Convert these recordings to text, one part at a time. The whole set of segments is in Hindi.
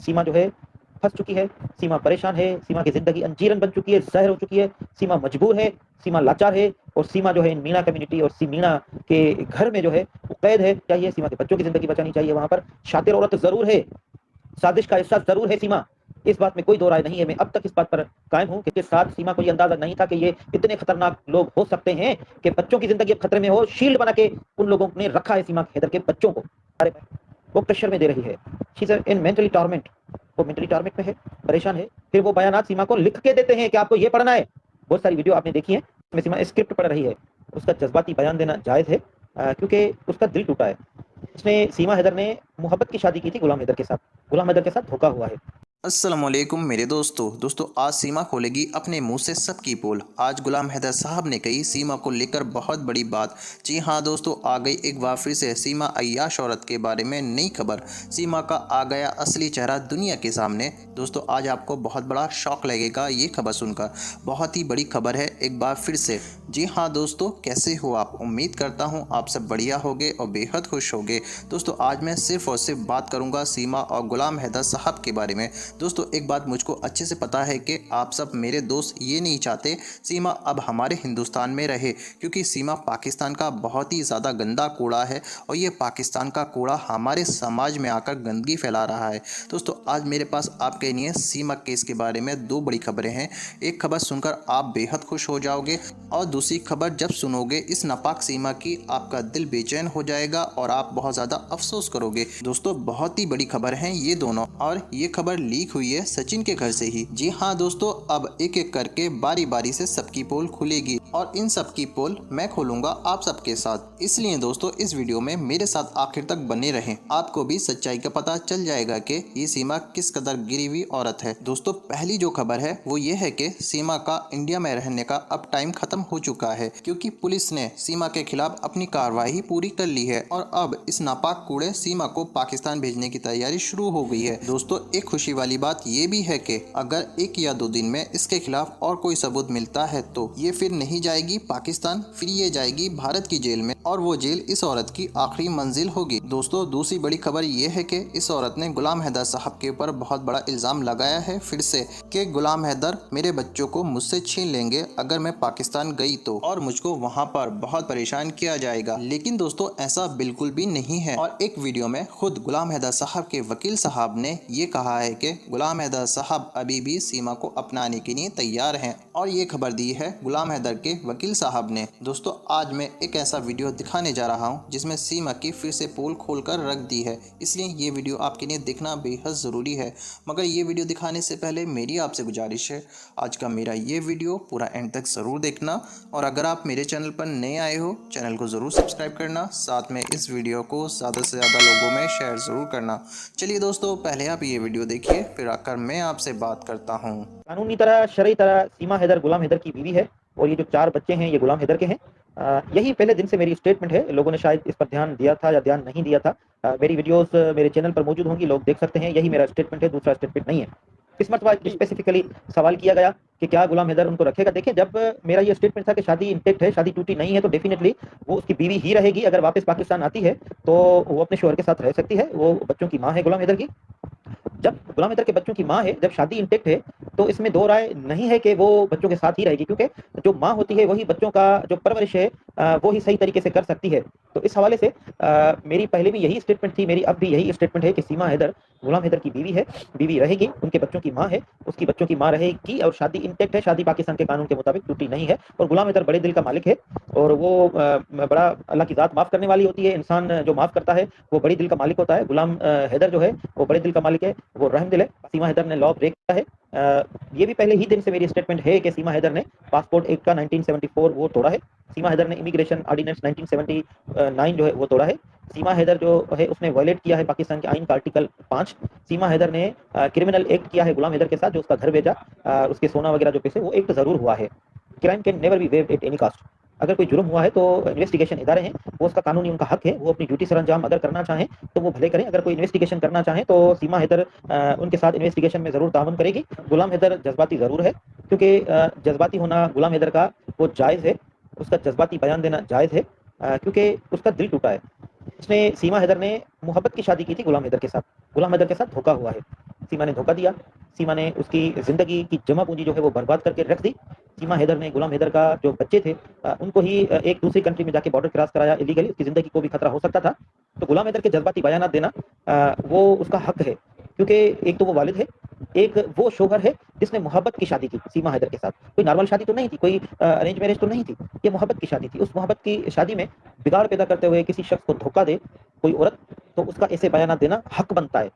सीमा जो है फंस चुकी है, सीमा परेशान है, सीमा की ज़िंदगी अंजीरन बन चुकी है, ज़हर हो चुकी है, सीमा मजबूर है, सीमा लाचार है और सीमा जो है इन मीणा कम्युनिटी और सी मीणा के घर में जो है वो कैद है। चाहिए सीमा के बच्चों की ज़िंदगी बचानी चाहिए वहाँ पर। शातिर औरत ज़रूर है, साजिश का हिस्सा ज़रूर है सीमा, इस बात में कोई दो राय नहीं है। मैं अब तक इस बात पर कायम हूँ कि साथ सीमा को ये अंदाज़ा नहीं था कि ये इतने खतरनाक लोग हो सकते हैं कि बच्चों की ज़िंदगी अब खतरे में हो। शील्ड बना के उन लोगों ने रखा है सीमा हैदर के बच्चों को, अरे वो प्रेशर में दे रही है। She is in mentally torment, वो मेंटली टॉर्मेंट में है, परेशान है। फिर वो बयानात सीमा को लिख के देते हैं कि आपको ये पढ़ना है। बहुत सारी वीडियो आपने देखी है, इसमें सीमा स्क्रिप्ट पढ़ रही है। उसका जज्बाती बयान देना जायज़ है क्योंकि उसका दिल टूटा है। उसने सीमा हैदर ने मोहब्बत की शादी की थी गुलाम हैदर के साथ, गुलाम हैदर के साथ धोखा हुआ है। अस्सलामुअलैकुम मेरे दोस्तों आज सीमा खोलेगी अपने मुंह से सबकी पोल। आज गुलाम हैदर साहब ने कही सीमा को लेकर बहुत बड़ी बात। जी हाँ दोस्तों, आ गई एक बार फिर से सीमा अय्याश औरत के बारे में नई खबर। सीमा का आ गया असली चेहरा दुनिया के सामने। दोस्तों आज आपको बहुत बड़ा शौक लगेगा ये खबर सुनकर, बहुत ही बड़ी खबर है एक बार फिर से। जी हाँ दोस्तों, कैसे हो आप? उम्मीद करता हूँ आप सब बढ़िया होगे और बेहद खुश होगे। दोस्तों आज मैं सिर्फ और सिर्फ बात करूँगा सीमा और गुलाम हैदर साहब के बारे में। दोस्तों एक बात मुझको अच्छे से पता है कि आप सब मेरे दोस्त ये नहीं चाहते सीमा अब हमारे हिंदुस्तान में रहे, क्योंकि सीमा पाकिस्तान का बहुत ही ज़्यादा गंदा कूड़ा है और ये पाकिस्तान का कूड़ा हमारे समाज में आकर गंदगी फैला रहा है। दोस्तों आज मेरे पास आपके लिए सीमा केस के बारे में दो बड़ी खबरें हैं। एक खबर सुनकर आप बेहद खुश हो जाओगे और दूसरी खबर जब सुनोगे इस नापाक सीमा की आपका दिल बेचैन हो जाएगा और आप बहुत ज़्यादा अफसोस करोगे। दोस्तों बहुत ही बड़ी खबर है ये दोनों, और ये खबर लीक हुई है सचिन के घर से ही। जी हाँ दोस्तों, अब एक एक करके बारी बारी से सबकी पोल खुलेगी और इन सबकी पोल मैं खोलूंगा आप सबके साथ। इसलिए दोस्तों इस वीडियो में मेरे साथ आखिर तक बने रहें, आपको भी सच्चाई का पता चल जाएगा कि ये सीमा किस कदर गिरी हुई औरत है। दोस्तों पहली जो खबर है वो ये है कि सीमा का इंडिया में रहने का अब टाइम खत्म हो चुका है, क्योंकि पुलिस ने सीमा के खिलाफ अपनी कार्रवाई पूरी कर ली है और अब इस नापाक कूड़े सीमा को पाकिस्तान भेजने की तैयारी शुरू हो गई है। दोस्तों एक खुशी वाली बात ये भी है कि अगर एक या दो दिन में इसके खिलाफ और कोई सबूत मिलता है तो ये फिर नहीं जाएगी पाकिस्तान, फिर ये जाएगी भारत की जेल में और वो जेल इस औरत की आखिरी मंजिल होगी। दोस्तों दूसरी बड़ी खबर ये है कि इस औरत ने गुलाम हैदर साहब के ऊपर बहुत बड़ा इल्जाम लगाया है फिर से कि गुलाम हैदर मेरे बच्चों को मुझसे छीन लेंगे अगर मैं पाकिस्तान गई तो, और मुझको वहाँ पर बहुत परेशान किया जाएगा। लेकिन दोस्तों ऐसा बिल्कुल भी नहीं है और एक वीडियो में खुद गुलाम हैदर साहब के वकील साहब ने ये कहा है कि गुलाम हैदर साहब अभी भी सीमा को अपनाने के लिए तैयार हैं, और ये खबर दी है गुलाम हैदर के वकील साहब ने। दोस्तों आज मैं एक ऐसा वीडियो दिखाने जा रहा हूं जिसमें सीमा की फिर से पोल खोलकर रख दी है, इसलिए ये वीडियो आपके लिए देखना बेहद ज़रूरी है। मगर ये वीडियो दिखाने से पहले मेरी आपसे गुजारिश है, आज का मेरा ये वीडियो पूरा एंड तक ज़रूर देखना, और अगर आप मेरे चैनल पर नए आए हो चैनल को ज़रूर सब्सक्राइब करना, साथ में इस वीडियो को ज़्यादा से ज़्यादा लोगों में शेयर ज़रूर करना। चलिए दोस्तों पहले आप ये वीडियो देखिए, फिर आकर मैं आपसे बात करता हूँ। कानूनी तरह, शरई तरह सीमा हैदर गुलाम हैदर की बीवी है और ये जो 4 बच्चे हैं ये गुलाम हैदर के हैं। यही पहले दिन से मेरी स्टेटमेंट है। लोगों ने शायद इस पर ध्यान दिया था या ध्यान नहीं दिया था। मेरी वीडियोस मेरे चैनल पर मौजूद होंगी, लोग देख सकते हैं। यही मेरा स्टेटमेंट है, दूसरा स्टेटमेंट नहीं है। इस मरतबा स्पेसिफिकली सवाल किया गया कि क्या गुलाम हैदर उनको रखेगा। देखिए जब मेरा ये स्टेटमेंट था कि शादी इंटेक्ट है, शादी टूटी नहीं है, तो डेफिनेटली वो उसकी बीवी ही रहेगी। अगर वापस पाकिस्तान आती है तो वो अपने शोहर के साथ रह सकती है। वो बच्चों की माँ है गुलाम हैदर की। जब गुलाम हैदर के बच्चों की माँ है, जब शादी इंटेक्ट है, तो इसमें दो राय नहीं है कि वो बच्चों के साथ ही रहेगी, क्योंकि जो माँ होती है वही बच्चों का जो परवरिश है वो ही सही तरीके से कर सकती है। तो इस हवाले से मेरी पहले भी यही स्टेटमेंट थी, मेरी अब भी यही स्टेटमेंट है कि सीमा हैदर गुलाम हैदर की बीवी है, बीवी रहेगी, उनके बच्चों की माँ है, उसकी बच्चों की माँ रहेगी और शादी इंटेक्ट है। शादी पाकिस्तान के कानून के मुताबिक टूटी नहीं है और गुलाम हैदर बड़े दिल का मालिक है और वो बड़ा अल्लाह की ज़ात माफ़ करने वाली होती है। इंसान जो माफ़ करता है वो बड़ी दिल का मालिक होता है। गुलाम हैदर जो है वो बड़े दिल का मालिक है, वो रहम दिल है। सीमा हैदर ने लॉ ब्रेक किया है। ये भी पहले ही दिन से मेरी स्टेटमेंट है कि सीमा हैदर ने पासपोर्ट एक्ट का 1974 वो तोड़ा है। सीमा हैदर ने इमिग्रेशन ऑर्डिनेंस 1979 जो है वो तोड़ा है। सीमा हैदर जो है उसने वायलेट किया है पाकिस्तान के आइन का आर्टिकल 5। सीमा हैदर ने क्रिमिनल एक्ट किया है गुलाम हैदर के साथ, जो उसका घर भेजा, उसके सोना वगैरह जो पैसे, वो एक्ट जरूर हुआ है। Crime can never be waived at any caste. अगर कोई जुर्म हुआ है तो इन्वेस्टिगेशन इदारे हैं, वो उसका कानूनी उनका हक है, वो अपनी ड्यूटी सरंजाम अगर करना चाहें तो वो भले करें। अगर कोई इन्वेस्टिगेशन करना चाहें तो सीमा हैदर उनके साथ इन्वेस्टिगेशन में ज़रूर ताउन करेगी। गुलाम हैदर जज्बाती ज़रूर है, क्योंकि जज्बाती होना गुलाम हैदर का वो जायज़ है, उसका जज्बाती बयान देना जायज़ है क्योंकि उसका दिल टूटा है। उसने सीमा हैदर ने मोहब्बत की शादी की थी गुलाम हैदर के साथ, गुलाम हैदर के साथ धोखा हुआ है। सीमा ने धोखा दिया, सीमा ने उसकी ज़िंदगी की जमा पूंजी जो है वो बर्बाद करके रख दी। सीमा हैदर ने, गुलाम हैदर का जो बच्चे थे उनको ही एक दूसरी कंट्री में जाके बॉर्डर क्रॉस कराया इलीगली, उसकी ज़िंदगी को भी खतरा हो सकता था। तो गुलाम हैदर के जज्बाती बयानात देना वो उसका हक है, क्योंकि एक तो वो वालिद है, एक वो शोहर है जिसने मोहब्बत की शादी की सीमा हैदर के साथ। कोई नॉर्मल शादी तो नहीं थी, कोई अरेंज मैरिज तो नहीं थी, ये मोहब्बत की शादी थी। उस मोहब्बत की शादी में बिगाड़ पैदा करते हुए किसी शख्स को धोखा दे कोई औरत, तो उसका ऐसे बयानात देना हक बनता है।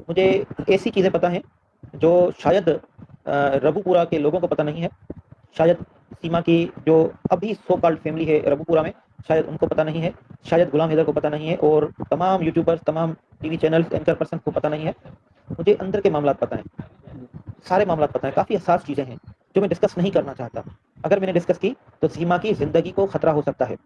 मुझे ऐसी चीज़ें पता हैं जो शायद रबूपुरा के लोगों को पता नहीं है, शायद सीमा की जो अभी सो कॉल्ड फैमिली है रबूपुरा में, शायद उनको पता नहीं है, शायद गुलाम हैदर को पता नहीं है, और तमाम यूट्यूबर्स, तमाम टीवी चैनल्स, एंकर पर्सन को पता नहीं है। मुझे अंदर के मामला पता है, सारे मामला पता है। काफ़ी हसास चीज़ें हैं जो मैं डिस्कस नहीं करना चाहता। अगर मैंने डिस्कस की तो सीमा की ज़िंदगी को खतरा हो सकता है।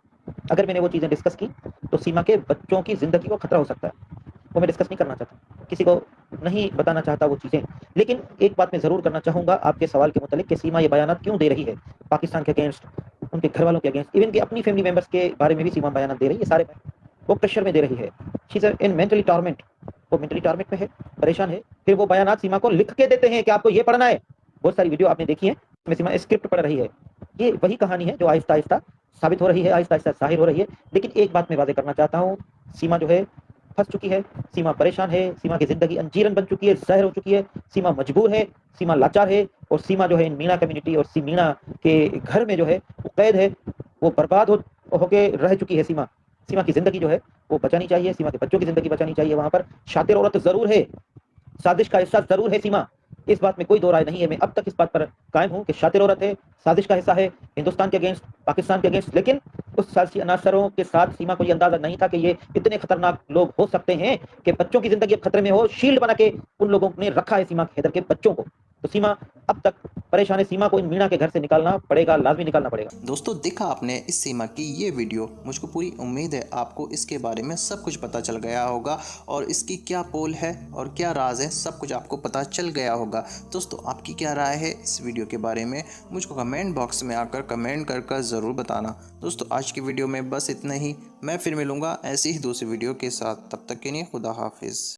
अगर मैंने वो चीज़ें डिस्कस की तो सीमा के बच्चों की ज़िंदगी को खतरा हो सकता है। वो मैं डिस्कस नहीं करना चाहता, किसी को नहीं बताना चाहता वो चीज़ें। लेकिन एक बात मैं ज़रूर करना चाहूँगा आपके सवाल के मुतालिक कि सीमा ये बयानात क्यों दे रही है पाकिस्तान के अगेंस्ट, उनके घर वालों के अगेंस्ट, इवन कि अपनी फैमिली मेंबर्स के बारे में भी सीमा बयानात दे रही है। सारे वो प्रेशर में दे रही है, she is in mentally torment, वो मेंटली टॉर्मेंट में है, परेशान है। फिर वो बयानात सीमा को लिख के देते हैं कि आपको ये पढ़ना है। बहुत सारी वीडियो आपने देखी है इसमें सीमा स्क्रिप्ट पढ़ रही है। ये वही कहानी है जो आहिस्ता आहिस्ता साबित हो रही है, आहिस्ता आहिस्ता जाहिर हो रही है। लेकिन एक बात मैं वादे करना चाहता हूँ, सीमा जो है फंस चुकी है, सीमा परेशान है, सीमा की ज़िंदगी अंजीरन बन चुकी है, ज़हर हो चुकी है, सीमा मजबूर है, सीमा लाचार है, और सीमा जो है इन मीणा कम्युनिटी और मीणा के घर में जो है वो कैद है, वो बर्बाद होके रह चुकी है सीमा। सीमा की ज़िंदगी जो है वो बचानी चाहिए, सीमा के बच्चों की ज़िंदगी बचानी चाहिए। वहाँ पर शातिर औरत ज़रूर है, साजिश का हिस्सा ज़रूर है सीमा, इस बात में कोई दो राय नहीं है। मैं अब तक इस बात पर कायम हूँ कि शातिर औरत है, साजिश का हिस्सा है, हिंदुस्तान के अगेंस्ट, पाकिस्तान के अगेंस्ट। लेकिन उस साजिशी अनासरों के साथ सीमा को ये अंदाजा नहीं था कि ये इतने खतरनाक लोग हो सकते हैं कि बच्चों की ज़िंदगी अब खतरे में हो। शील्ड बना के उन लोगों ने रखा है सीमा हैदर के बच्चों को। तो सीमा अब तक परेशान है, सीमा को इन मीणा के घर से निकालना पड़ेगा, लाजमी निकालना पड़ेगा। दोस्तों देखा आपने इस सीमा की ये वीडियो, मुझको पूरी उम्मीद है आपको इसके बारे में सब कुछ पता चल गया होगा और इसकी क्या पोल है और क्या राज है, सब कुछ आपको पता चल गया होगा। दोस्तों आपकी क्या राय है इस वीडियो के बारे में, मुझको कमेंट बॉक्स में आकर कमेंट कर ज़रूर बताना। दोस्तों आज की वीडियो में बस इतना ही, मैं फिर मिलूँगा ऐसी ही दूसरी वीडियो के साथ, तब तक के लिए खुदा हाफिज़।